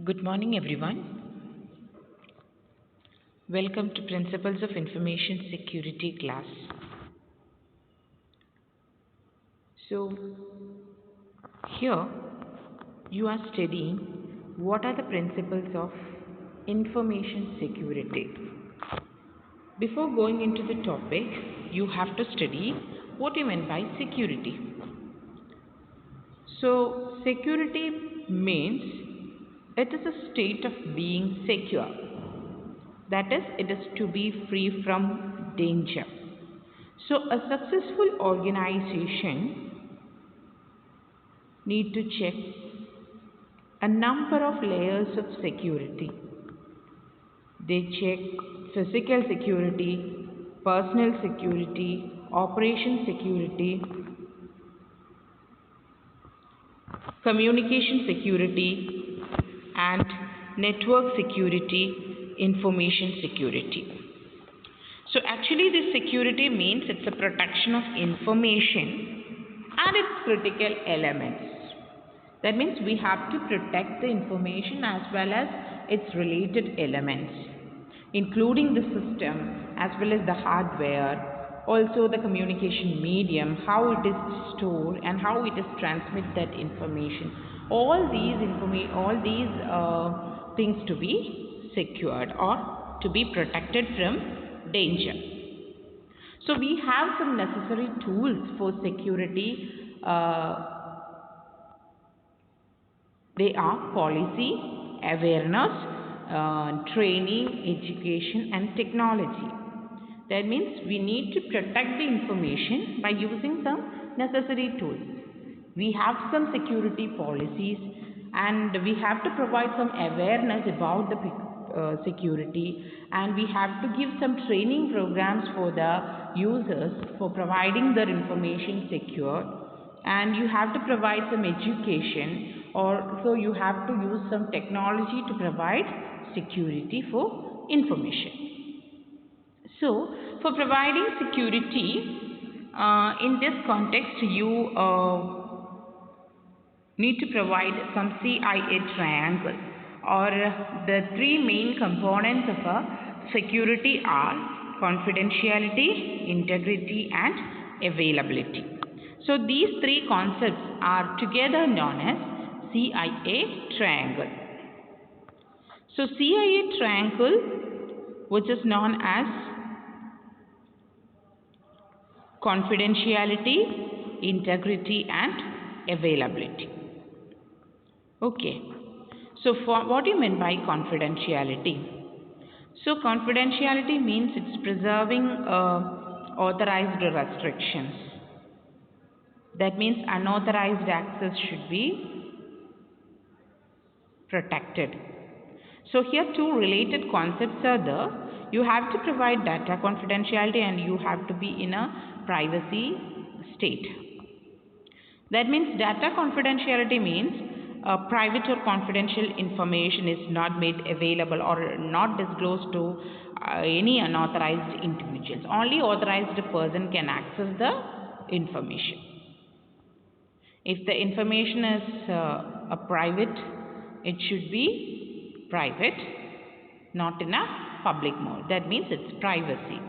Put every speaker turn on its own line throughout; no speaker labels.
Good morning, everyone. Welcome to Principles of Information Security class. So, here you are studying what are the principles of information security. Before going into the topic, you have to study what you mean by security. So, security means it is a state of being secure. That is, it is to be free from danger. So a successful organization need to check a number of layers of security. They check physical security, personal security, operation security, communication security, and network security, information security. So actually this security means it's a protection of information and its critical elements. That means we have to protect the information as well as its related elements, including the system as well as the hardware, also the communication medium, how it is stored and how it is transmit that information. All these things to be secured or to be protected from danger. So we have some necessary tools for security. They are policy, awareness, training, education and technology. That means we need to protect the information by using some necessary tools. We have some security policies and we have to provide some awareness about the security, and we have to give some training programs for the users for providing their information secure, and you have to provide some education, or so you have to use some technology to provide security for information. So for providing security in this context, you need to provide some CIA triangle, or the three main components of a security are confidentiality, integrity and availability. So these three concepts are together known as CIA triangle. So CIA triangle, which is known as confidentiality, integrity and availability. Okay. So for what do you mean by confidentiality? So confidentiality means it's preserving authorized restrictions. That means unauthorized access should be protected. So here two related concepts are there. You have to provide data confidentiality and you have to be in a privacy state. That means data confidentiality means private or confidential information is not made available or not disclosed to any unauthorized individuals. Only authorized person can access the information. If the information is a private, it should be private, not in a public mode. That means it's privacy.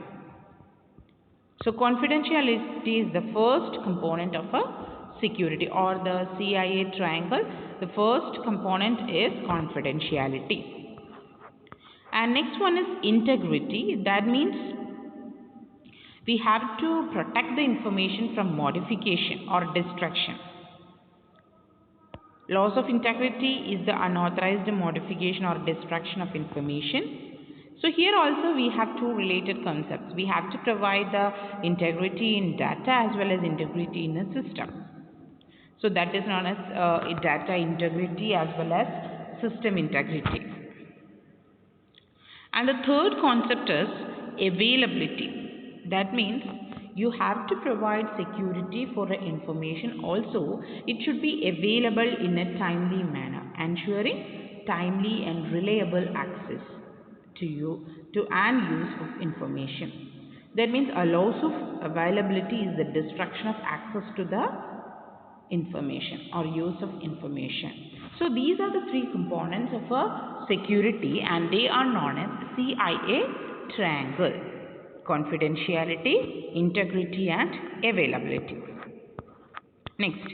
So confidentiality is the first component of a security, or the CIA triangle. The first component is confidentiality. And next one is integrity. That means we have to protect the information from modification or destruction. Loss of integrity is the unauthorized modification or destruction of information. So here also we have two related concepts. We have to provide the integrity in data as well as integrity in a system. So that is known as data integrity as well as system integrity. And the third concept is availability. That means you have to provide security for the information. Also, it should be available in a timely manner, ensuring timely and reliable access to you to and use of information. That means a loss of availability is the destruction of access to the information or use of information. So these are the three components of a security and they are known as CIA triangle: confidentiality, integrity and availability. Next,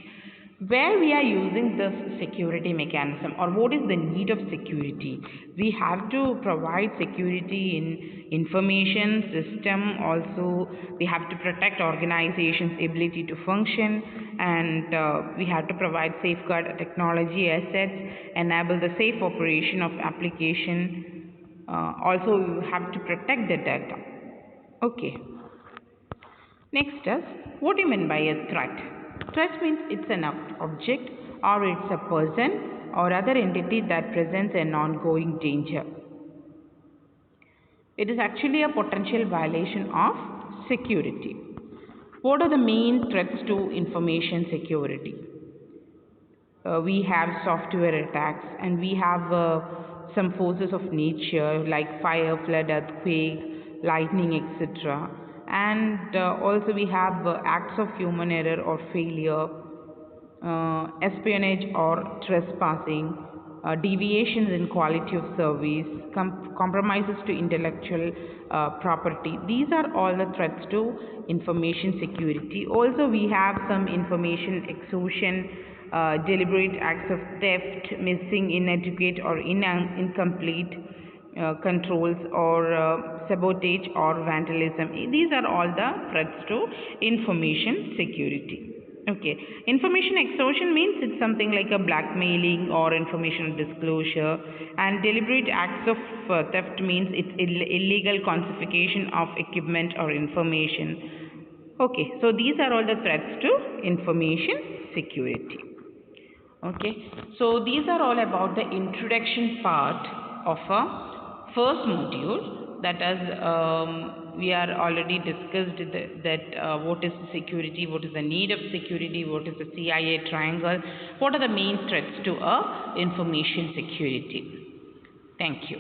where we are using this security mechanism, or what is the need of security? We have to provide security in information system. Also, we have to protect organization's ability to function, and we have to provide safeguard technology assets, enable the safe operation of application. Also, we have to protect the data. Okay. Next is, what do you mean by a threat? Threat means it's an object or it's a person or other entity that presents an ongoing danger. It is actually a potential violation of security. What are the main threats to information security? We have software attacks, and we have some forces of nature like fire, flood, earthquake, lightning, etc. And also we have acts of human error or failure, espionage or trespassing, deviations in quality of service, compromises to intellectual property. These are all the threats to information security. Also, we have some information extortion, deliberate acts of theft, missing, inadequate or incomplete controls, or sabotage or vandalism. These are all the threats to information security. Okay, information extortion means it's something like a blackmailing or information disclosure, and deliberate acts of theft means it's illegal confiscation of equipment or information. Okay, so these are all the threats to information security. Okay, so these are all about the introduction part of a first module. That is, we are already discussed that what is security, what is the need of security, what is the CIA triangle, what are the main threats to information security. Thank you.